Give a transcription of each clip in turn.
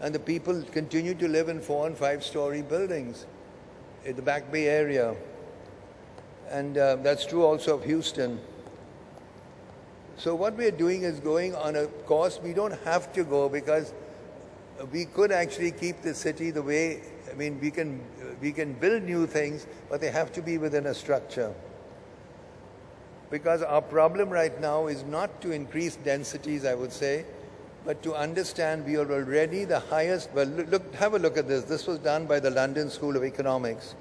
And the people continue to live in 4- and 5-story buildings in the Back Bay area. And that's true also of Houston. So what we're doing is going on a course we don't have to go, because we could actually keep the city the way, I mean, we can build new things, but they have to be within a structure. Because our problem right now is not to increase densities, I would say, but to understand we are already the highest. Well, look, have a look at this. This was done by the London School of Economics.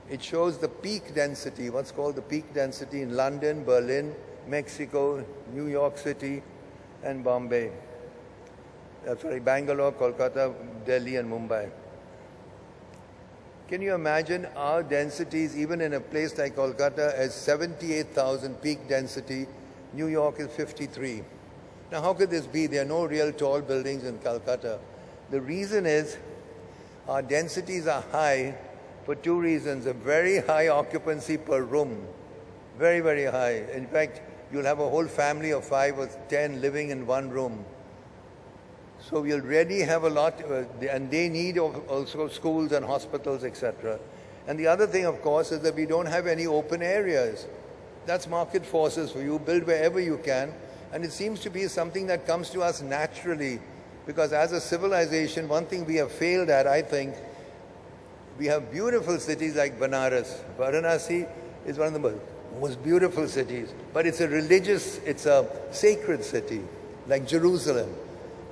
It shows the peak density, what's called the peak density in London, Berlin, Mexico, New York City, and Bombay. Bangalore, Kolkata, Delhi, and Mumbai. Can you imagine our densities, even in a place like Kolkata, as 78,000 peak density, New York is 53. Now, how could this be? There are no real tall buildings in Calcutta. The reason is our densities are high for two reasons. A very high occupancy per room, very, very high. In fact, you'll have a whole family of 5 or 10 living in one room. So we already have a lot, and they need also schools and hospitals, etc. And the other thing, of course, is that we don't have any open areas. That's market forces for you. Build wherever you can. And it seems to be something that comes to us naturally, because as a civilization, one thing we have failed at, I think, we have beautiful cities like Banaras. Varanasi is one of the most beautiful cities, but it's a sacred city, like Jerusalem.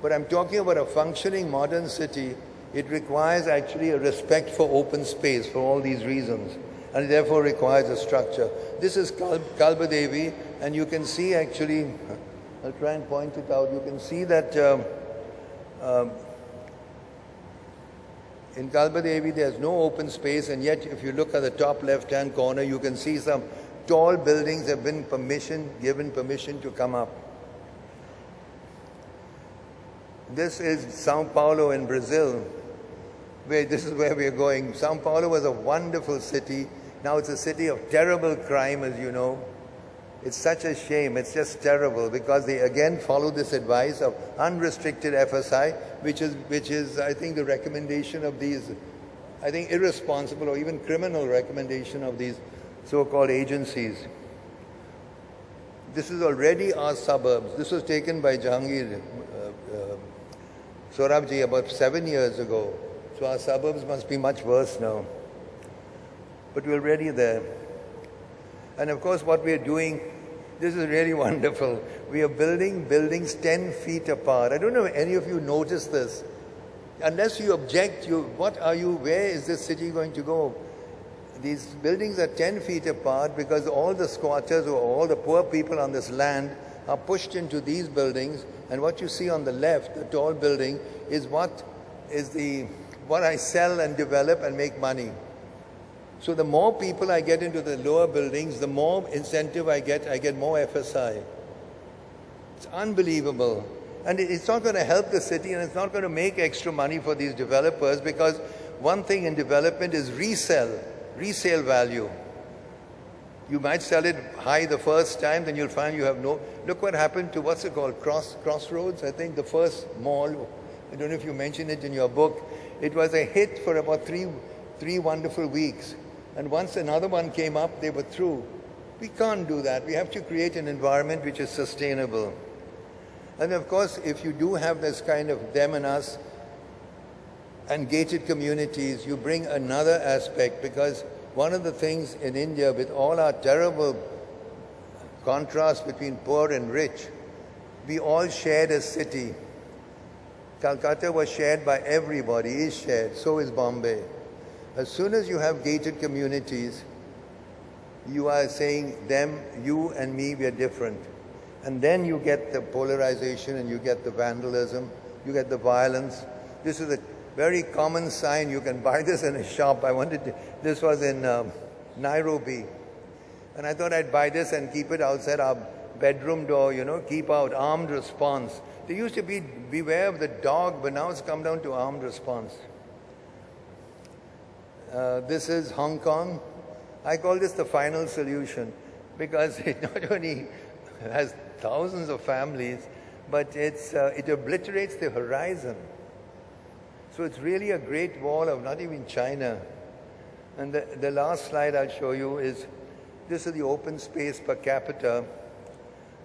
But I'm talking about a functioning modern city. It requires actually a respect for open space for all these reasons, and therefore requires a structure. This is Kalbadevi, and you can see actually, I'll try and point it out, you can see that in Kalbadevi there's no open space, and yet if you look at the top left-hand corner, you can see some tall buildings have been given permission to come up. This is Sao Paulo in Brazil, this is where we are going. Sao Paulo was a wonderful city. Now it's a city of terrible crime, as you know. It's such a shame. It's just terrible, because they again follow this advice of unrestricted FSI, which is, I think, the recommendation of these, I think, irresponsible or even criminal recommendation of these so-called agencies. This is already our suburbs. This was taken by Jahangir Sorabji about 7 years ago. So our suburbs must be much worse now. But we're already there. And of course what we're doing, this is really wonderful. We are building buildings 10 feet apart. I don't know if any of you noticed this. Unless you object, where is this city going to go? These buildings are 10 feet apart because all the squatters or all the poor people on this land are pushed into these buildings, and what you see on the left, the tall building, is what I sell and develop and make money. So the more people I get into the lower buildings, the more incentive I get more FSI. It's unbelievable. And it's not going to help the city, and it's not going to make extra money for these developers, because one thing in development is resale value. You might sell it high the first time, then you'll find you have no... Look what happened to, what's it called, Crossroads, I think, the first mall. I don't know if you mentioned it in your book. It was a hit for about three wonderful weeks. And once another one came up, they were through. We can't do that. We have to create an environment which is sustainable. And of course, if you do have this kind of them and us and gated communities, you bring another aspect, because one of the things in India, with all our terrible contrast between poor and rich, we all shared a city. Calcutta was shared by everybody, is shared, so is Bombay. As soon as you have gated communities, you are saying them, you and me, we are different. And then you get the polarization, and you get the vandalism, you get the violence. This is a very common sign. You can buy this in a shop. This was in Nairobi. And I thought I'd buy this and keep it outside our bedroom door, keep out, armed response. There used to be beware of the dog, but now it's come down to armed response. This is Hong Kong. I call this the final solution, because it not only has thousands of families, but it obliterates the horizon. So it's really a great wall of not even China. And the last slide I'll show you is, this is the open space per capita.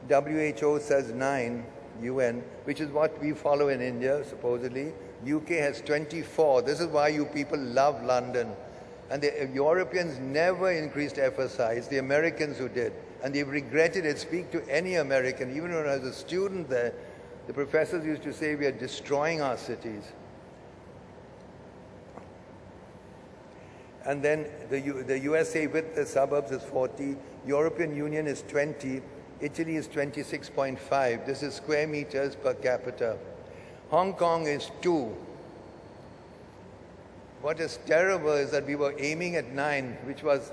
WHO says 9, UN, which is what we follow in India, supposedly. UK has 24. This is why you people love London. And the Europeans never increased FSI. It's the Americans who did. And they've regretted it. Speak to any American. Even when I was a student there, the professors used to say we are destroying our cities. And then the USA with the suburbs is 40. European Union is 20. Italy is 26.5. This is square meters per capita. Hong Kong is 2. What is terrible is that we were aiming at 9, which was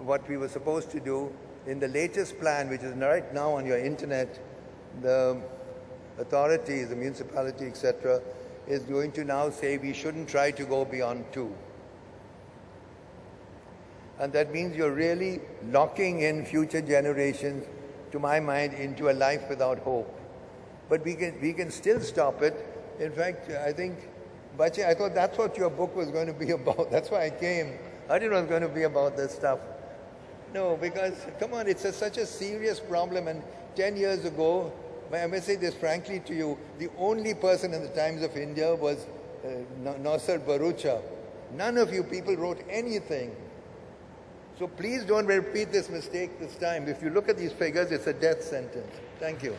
what we were supposed to do. In the latest plan, which is right now on your internet, the authorities, the municipality, etc., is going to now say we shouldn't try to go beyond 2. And that means you're really locking in future generations, to my mind, into a life without hope. But we can still stop it. In fact, I think, Bache, I thought that's what your book was going to be about. That's why I came. I didn't know it was going to be about this stuff. No, because, come on, it's such a serious problem. And 10 years ago, I must say this frankly to you, the only person in the Times of India was Nasser Barucha. None of you people wrote anything. So please don't repeat this mistake this time. If you look at these figures, it's a death sentence. Thank you.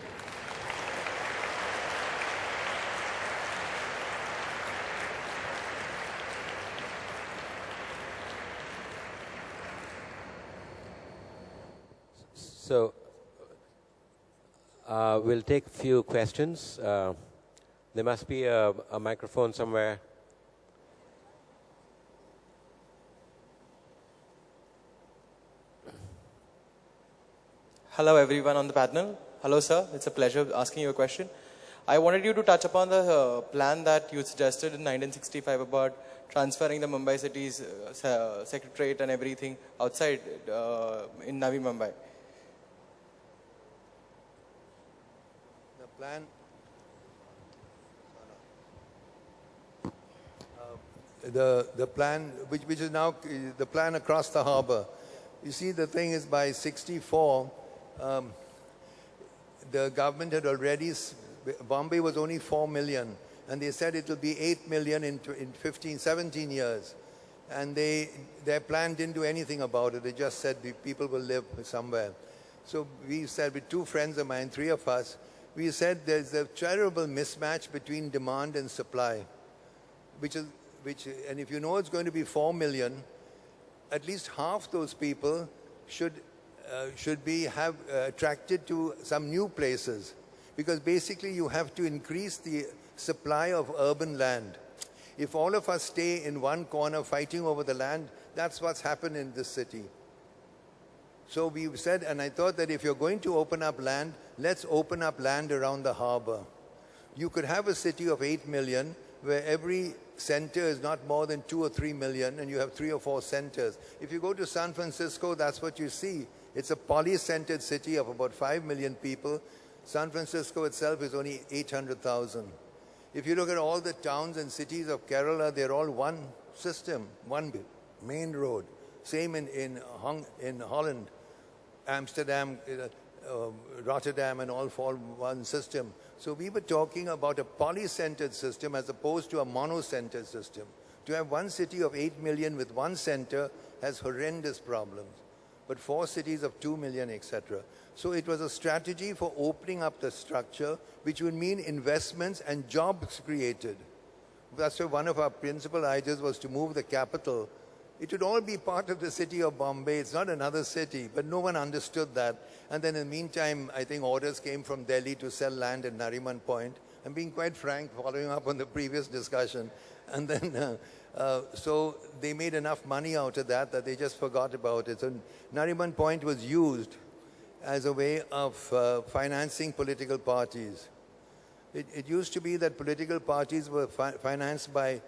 So we'll take a few questions. There must be a microphone somewhere. Hello everyone on the panel. Hello sir, it's a pleasure asking you a question. I wanted you to touch upon the plan that you suggested in 1965 about transferring the Mumbai city's secretariat and everything outside in Navi Mumbai. The plan, the plan which is now the plan across the harbour. You see, the thing is, by 64, the government had already, Bombay was only 4 million, and they said it will be 8 million in 15, 17 years. And their plan didn't do anything about it. They just said the people will live somewhere. So we said, with two friends of mine, 3 of us, we said there's a terrible mismatch between demand and supply, and if you know it's going to be 4 million, at least half those people should be attracted to some new places, because basically you have to increase the supply of urban land. If all of us stay in one corner fighting over the land, that's what's happened in this city. So we said, and I thought that if you're going to open up land, let's open up land around the harbor. You could have a city of 8 million where every center is not more than 2 or 3 million, and you have 3 or 4 centers. If you go to San Francisco, that's what you see. It's a poly-centered city of about 5 million people. San Francisco itself is only 800,000. If you look at all the towns and cities of Kerala, they're all one system, one main road. Same in Holland, Amsterdam, Rotterdam, and all fall one system. So we were talking about a poly-centered system as opposed to a mono-centered system. To have one city of 8 million with one center has horrendous problems, but 4 cities of 2 million, etc. So it was a strategy for opening up the structure, which would mean investments and jobs created. That's why one of our principal ideas was to move the capital. It would all be part of the city of Bombay. It's not another city, but no one understood that. And then in the meantime, I think orders came from Delhi to sell land at Nariman Point. I'm being quite frank, following up on the previous discussion. And then, so they made enough money out of that they just forgot about it. So Nariman Point was used as a way of financing political parties. It used to be that political parties were financed by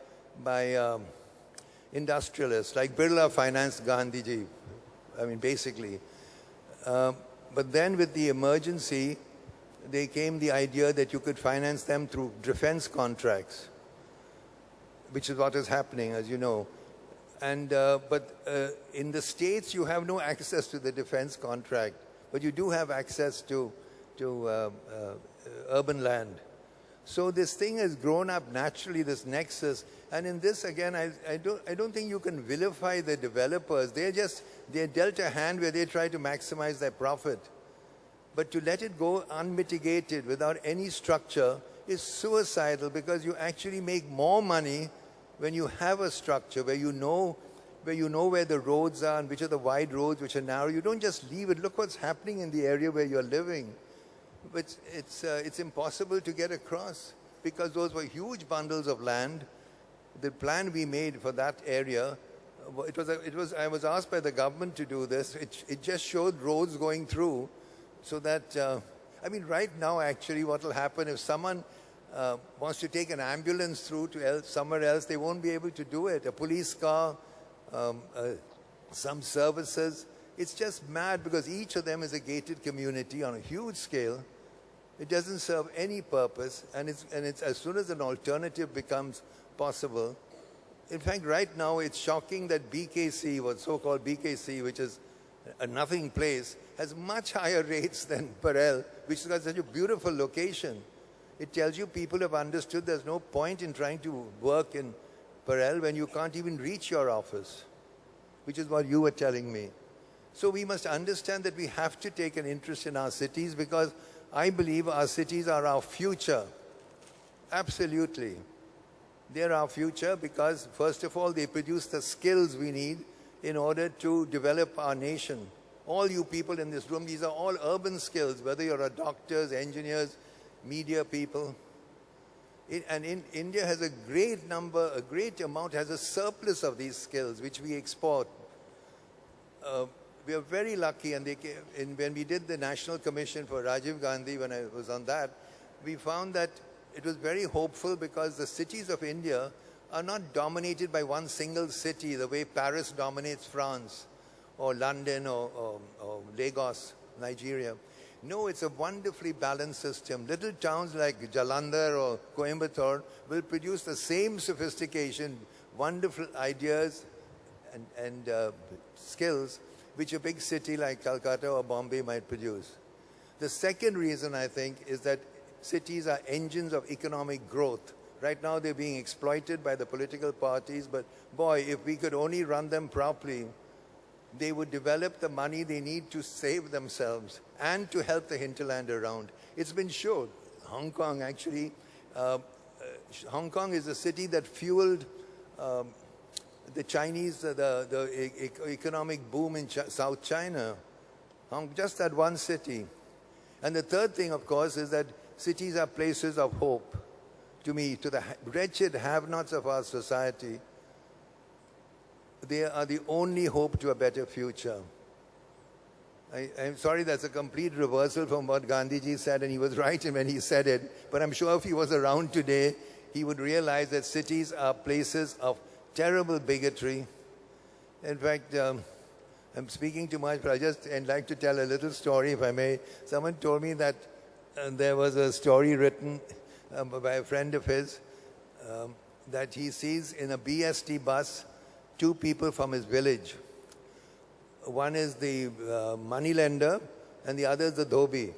industrialists, like Birla financed Gandhiji, I mean, basically. But then with the emergency, there came the idea that you could finance them through defense contracts. which is what is happening, as you know. And but in the States, you have no access to the defense contract, but you do have access to urban land. So this thing has grown up naturally, this nexus. And in this, again, I don't think you can vilify the developers. They're dealt a hand where they try to maximize their profit. But to let it go unmitigated without any structure is suicidal, because you actually make more money when you have a structure where you know where the roads are and which are the wide roads, which are narrow. You don't just leave it. Look what's happening in the area where you're living. But it's impossible to get across because those were huge bundles of land. The plan we made for that area, I was asked by the government to do this. It just showed roads going through, so that I mean, right now actually, what will happen if someone wants to take an ambulance through to somewhere else, they won't be able to do it. A police car, some services. It's just mad because each of them is a gated community on a huge scale. It doesn't serve any purpose, and it's as soon as an alternative becomes possible. In fact, right now it's shocking that BKC, what's so-called BKC, which is a nothing place, has much higher rates than Parel, which has got such a beautiful location. It tells you people have understood there's no point in trying to work in Parel when you can't even reach your office, which is what you were telling me. So we must understand that we have to take an interest in our cities, because I believe our cities are our future. Absolutely. They're our future because, first of all, they produce the skills we need in order to develop our nation. All you people in this room, these are all urban skills, whether you're doctors, engineers, media people. India has a great amount, has a surplus of these skills, which we export. We are very lucky, and when we did the National Commission for Rajiv Gandhi, when I was on that, we found that it was very hopeful because the cities of India are not dominated by one single city the way Paris dominates France, or London, or Lagos, Nigeria. No, it's a wonderfully balanced system. Little towns like Jalandhar or Coimbatore will produce the same sophistication, wonderful ideas and skills which a big city like Calcutta or Bombay might produce. The second reason, I think, is that cities are engines of economic growth. Right now they're being exploited by the political parties, but boy, if we could only run them properly, they would develop the money they need to save themselves and to help the hinterland around. It's been shown. Hong Kong, actually, Hong Kong is a city that fueled the Chinese, the economic boom in South China. Just that one city. And the third thing, of course, is that cities are places of hope. To me, to the wretched have-nots of our society, they are the only hope to a better future. I'm sorry, that's a complete reversal from what Gandhiji said, and he was right when he said it. But I'm sure if he was around today, he would realize that cities are places of terrible bigotry. In fact, I'm speaking too much, but I'd like to tell a little story, if I may. Someone told me that there was a story written by a friend of his that he sees in a BST bus two people from his village. One is the moneylender and the other is the dhobi.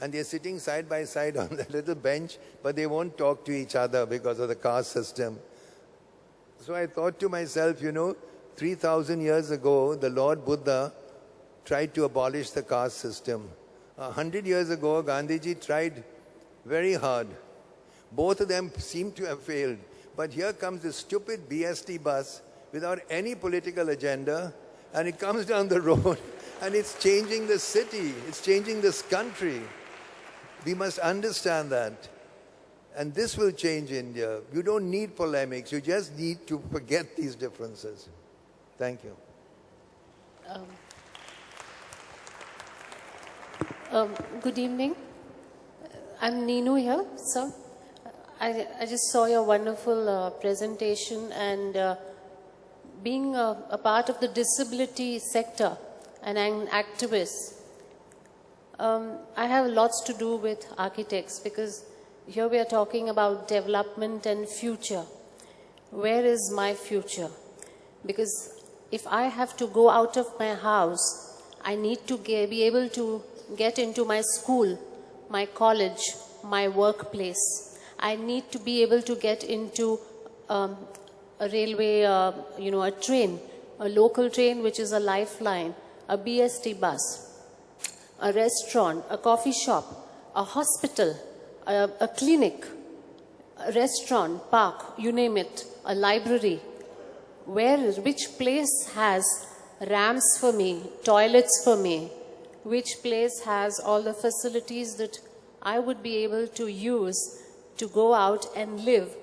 And they're sitting side by side on the little bench, but they won't talk to each other because of the caste system. So I thought to myself, 3,000 years ago, the Lord Buddha tried to abolish the caste system. 100 years ago, Gandhiji tried very hard. Both of them seem to have failed. But here comes this stupid BST bus without any political agenda, and it comes down the road, and it's changing the city. It's changing this country. We must understand that. And this will change India. You don't need polemics. You just need to forget these differences. Thank you. Good evening. I'm Neenu here, sir. I just saw your wonderful presentation, and being a part of the disability sector and an activist, I have lots to do with architects, because here we are talking about development and future. where is my future? Because if I have to go out of my house, I need to be able to get into my school, my college, my workplace. I need to be able to get into a railway, a train, a local train which is a lifeline, a BST bus, a restaurant, a coffee shop, a hospital, a clinic, a restaurant, park, you name it, a library. Which place has ramps for me, toilets for me? Which place has all the facilities that I would be able to use to go out and live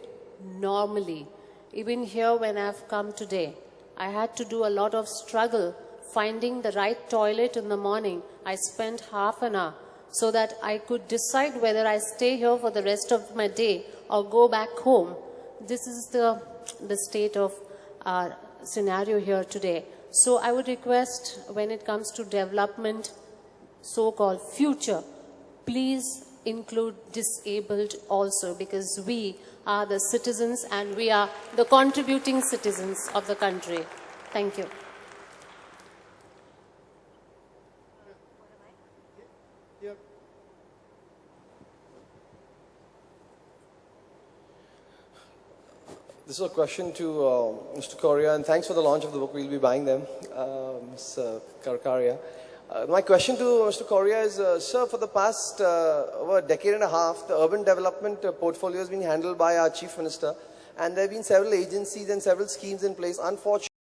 normally? Even here when I've come today, I had to do a lot of struggle finding the right toilet in the morning. I spent half an hour so that I could decide whether I stay here for the rest of my day or go back home. This is the state of our scenario here today. So I would request, when it comes to development, so-called future, please include disabled also, because we are the citizens and we are the contributing citizens of the country. Thank you. This is a question to Mr. Correa, and thanks for the launch of the book. We'll be buying them, Ms. Karkaria. My question to Mr. Correa is, sir, for the past over a decade and a half, the urban development portfolio has been handled by our Chief Minister, and there have been several agencies and several schemes in place. Unfortunately,